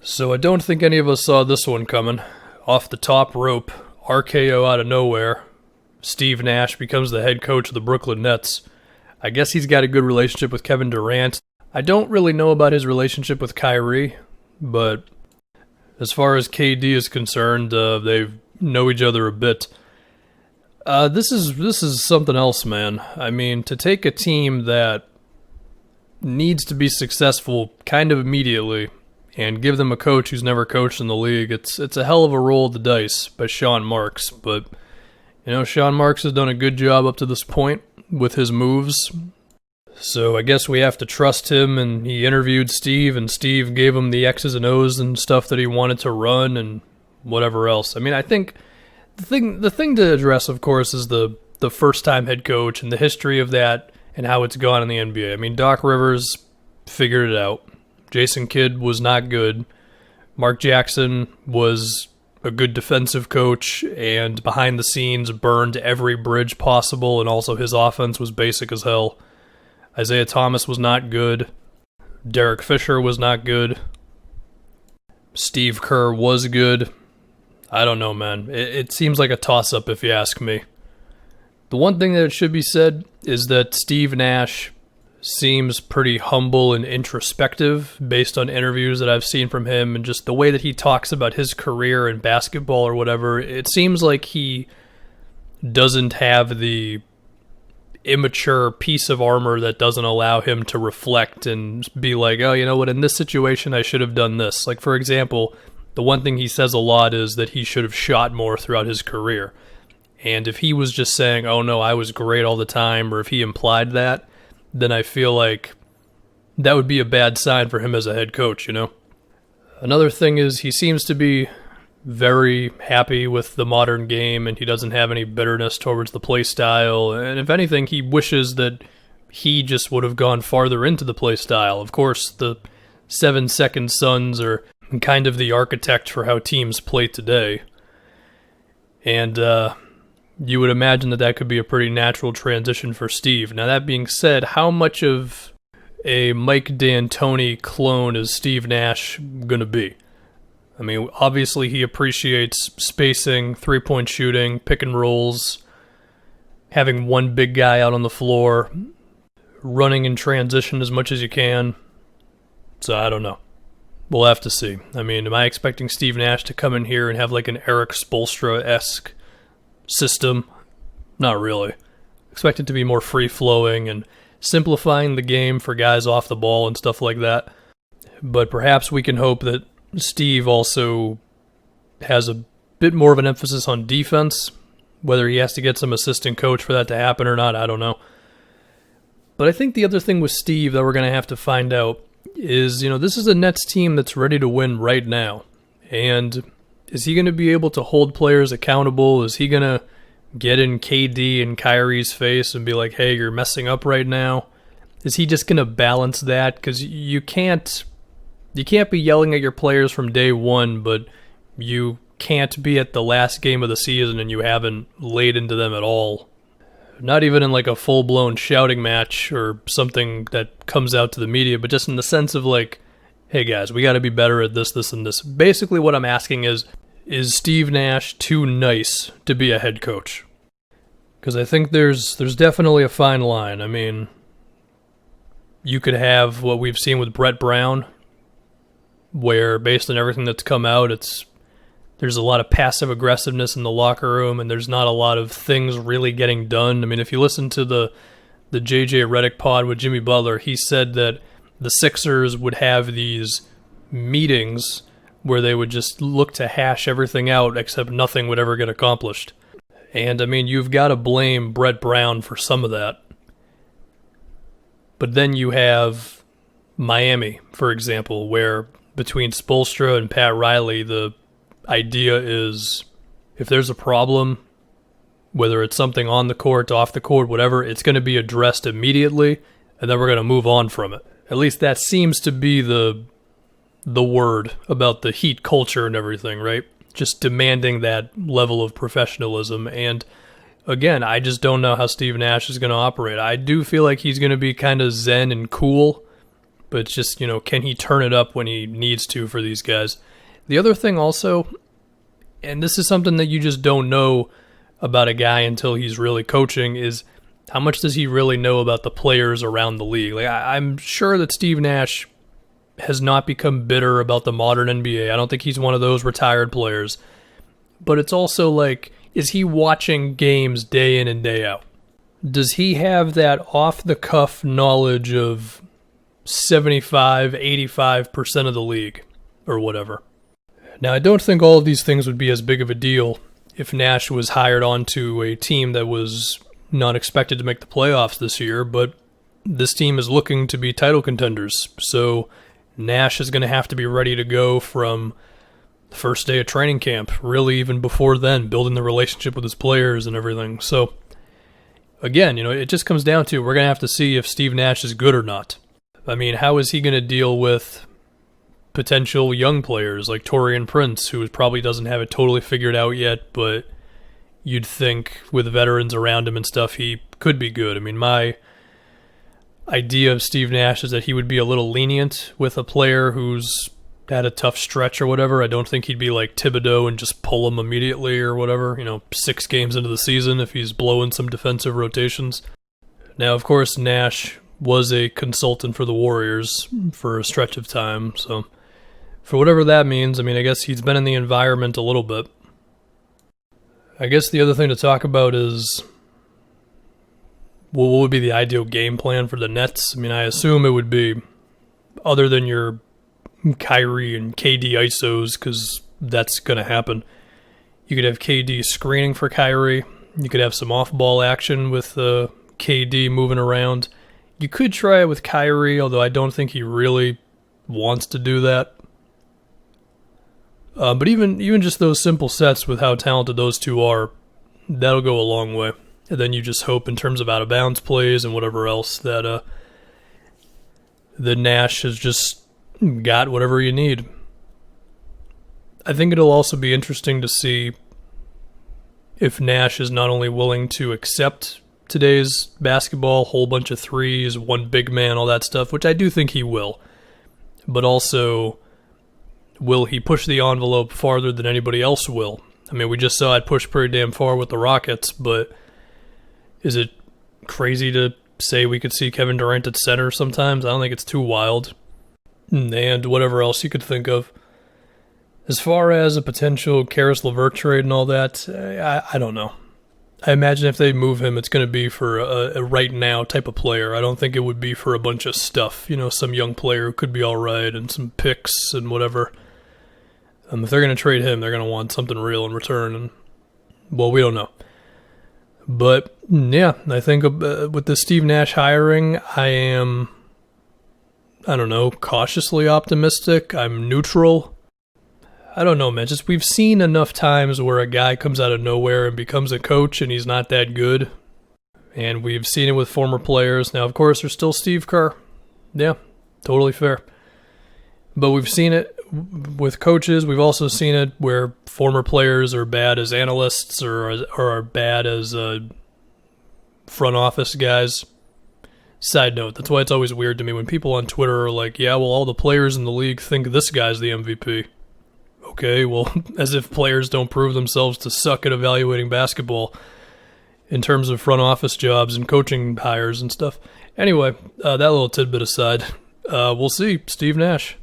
So I don't think any of us saw this one coming. Off the top rope, RKO out of nowhere, Steve Nash becomes the head coach of the Brooklyn Nets. I guess he's got a good relationship with Kevin Durant. I don't really know about his relationship with Kyrie, but as far as KD is concerned, they know each other a bit. This is something else, man. I mean, to take a team that needs to be successful kind of immediately and give them a coach who's never coached in the league, it's a hell of a roll of the dice by Sean Marks. But, Sean Marks has done a good job up to this point with his moves. So I guess we have to trust him, and he interviewed Steve, and Steve gave him the X's and O's and stuff that he wanted to run and whatever else. I mean, I think the thing to address, of course, is the first-time head coach and the history of that and how it's gone in the NBA. I mean, Doc Rivers figured it out. Jason Kidd was not good. Mark Jackson was a good defensive coach and behind the scenes burned every bridge possible, and also his offense was basic as hell. Isaiah Thomas was not good. Derek Fisher was not good. Steve Kerr was good. I don't know, man. It seems like a toss-up if you ask me. The one thing that should be said is that Steve Nash seems pretty humble and introspective based on interviews that I've seen from him and just the way that he talks about his career in basketball or whatever. It seems like he doesn't have the immature piece of armor that doesn't allow him to reflect and be like, oh, you know what, in this situation I should have done this. Like, for example, the one thing he says a lot is that he should have shot more throughout his career. And if he was just saying, oh no, I was great all the time, or if he implied that, then I feel like that would be a bad sign for him as a head coach, Another thing is he seems to be very happy with the modern game, and he doesn't have any bitterness towards the play style. And if anything, he wishes that he just would have gone farther into the play style. Of course, the 7-second Suns are kind of the architect for how teams play today. And you would imagine that could be a pretty natural transition for Steve. Now, that being said, how much of a Mike D'Antoni clone is Steve Nash going to be? I mean, obviously he appreciates spacing, three-point shooting, pick and rolls, having one big guy out on the floor, running in transition as much as you can. So I don't know. We'll have to see. I mean, am I expecting Steve Nash to come in here and have like an Eric Spoelstra-esque system? Not really. Expect it to be more free-flowing and simplifying the game for guys off the ball and stuff like that. But perhaps we can hope that Steve also has a bit more of an emphasis on defense. Whether he has to get some assistant coach for that to happen or not, I don't know. But I think the other thing with Steve that we're going to have to find out is, this is a Nets team that's ready to win right now. And is he going to be able to hold players accountable? Is he going to get in KD and Kyrie's face and be like, hey, you're messing up right now? Is he just going to balance that? Because you can't be yelling at your players from day one, but you can't be at the last game of the season and you haven't laid into them at all. Not even in like a full-blown shouting match or something that comes out to the media, but just in the sense of like, hey guys, we got to be better at this, this, and this. Basically what I'm asking is Steve Nash too nice to be a head coach? Because I think there's definitely a fine line. I mean, you could have what we've seen with Brett Brown, where based on everything that's come out, there's a lot of passive aggressiveness in the locker room, and there's not a lot of things really getting done. I mean, if you listen to the JJ Redick pod with Jimmy Butler, he said that the Sixers would have these meetings where they would just look to hash everything out except nothing would ever get accomplished. And, I mean, you've got to blame Brett Brown for some of that. But then you have Miami, for example, where between Spoelstra and Pat Riley, the idea is if there's a problem, whether it's something on the court, off the court, whatever, it's going to be addressed immediately, and then we're going to move on from it. At least that seems to be the word about the Heat culture and everything, right? Just demanding that level of professionalism. And again, I just don't know how Steve Nash is going to operate. I do feel like he's going to be kind of zen and cool, But it's just, can he turn it up when he needs to for these guys? The other thing also, and this is something that you just don't know about a guy until he's really coaching, is how much does he really know about the players around the league? Like, I'm sure that Steve Nash has not become bitter about the modern NBA. I don't think he's one of those retired players. But it's also like, is he watching games day in and day out? Does he have that off-the-cuff knowledge of 75, 85% of the league or whatever? Now, I don't think all of these things would be as big of a deal if Nash was hired onto a team that was not expected to make the playoffs this year, but this team is looking to be title contenders. So Nash is going to have to be ready to go from the first day of training camp, really even before then, building the relationship with his players and everything. So again, it just comes down to, we're going to have to see if Steve Nash is good or not. I mean, how is he going to deal with potential young players like Taurean Prince, who probably doesn't have it totally figured out yet, but you'd think with veterans around him and stuff, he could be good. I mean, my idea of Steve Nash is that he would be a little lenient with a player who's had a tough stretch or whatever. I don't think he'd be like Thibodeau and just pull him immediately or whatever, 6 games into the season if he's blowing some defensive rotations. Now, of course, Nash was a consultant for the Warriors for a stretch of time, so for whatever that means, I guess he's been in the environment a little bit. I guess the other thing to talk about is what would be the ideal game plan for the Nets. I assume it would be, other than your Kyrie and KD ISOs, because that's going to happen, you could have KD screening for Kyrie. You could have some off-ball action with KD moving around. You could try it with Kyrie, although I don't think he really wants to do that. But even just those simple sets with how talented those two are, that'll go a long way. And then you just hope in terms of out-of-bounds plays and whatever else that the Nash has just got whatever you need. I think it'll also be interesting to see if Nash is not only willing to accept today's basketball, whole bunch of threes, one big man, all that stuff, which I do think he will, but also, will he push the envelope farther than anybody else will? We just saw it push pretty damn far with the Rockets, but is it crazy to say we could see Kevin Durant at center sometimes? I don't think it's too wild. And whatever else you could think of. As far as a potential Karis LeVert trade and all that, I don't know. I imagine if they move him, it's going to be for a right now type of player. I don't think it would be for a bunch of stuff. Some young player who could be all right and some picks and whatever. If they're going to trade him, they're going to want something real in return. And, well, we don't know. But, yeah, I think with the Steve Nash hiring, I am, cautiously optimistic. I'm neutral. I don't know, man. Just we've seen enough times where a guy comes out of nowhere and becomes a coach and he's not that good. And we've seen it with former players. Now, of course, there's still Steve Kerr. Yeah, totally fair. But we've seen it with coaches. We've also seen it where former players are bad as analysts or are bad as front office guys. Side note, that's why it's always weird to me when people on Twitter are like, yeah, well, all the players in the league think this guy's the MVP. Okay, well, as if players don't prove themselves to suck at evaluating basketball in terms of front office jobs and coaching hires and stuff. Anyway, that little tidbit aside, we'll see. Steve Nash.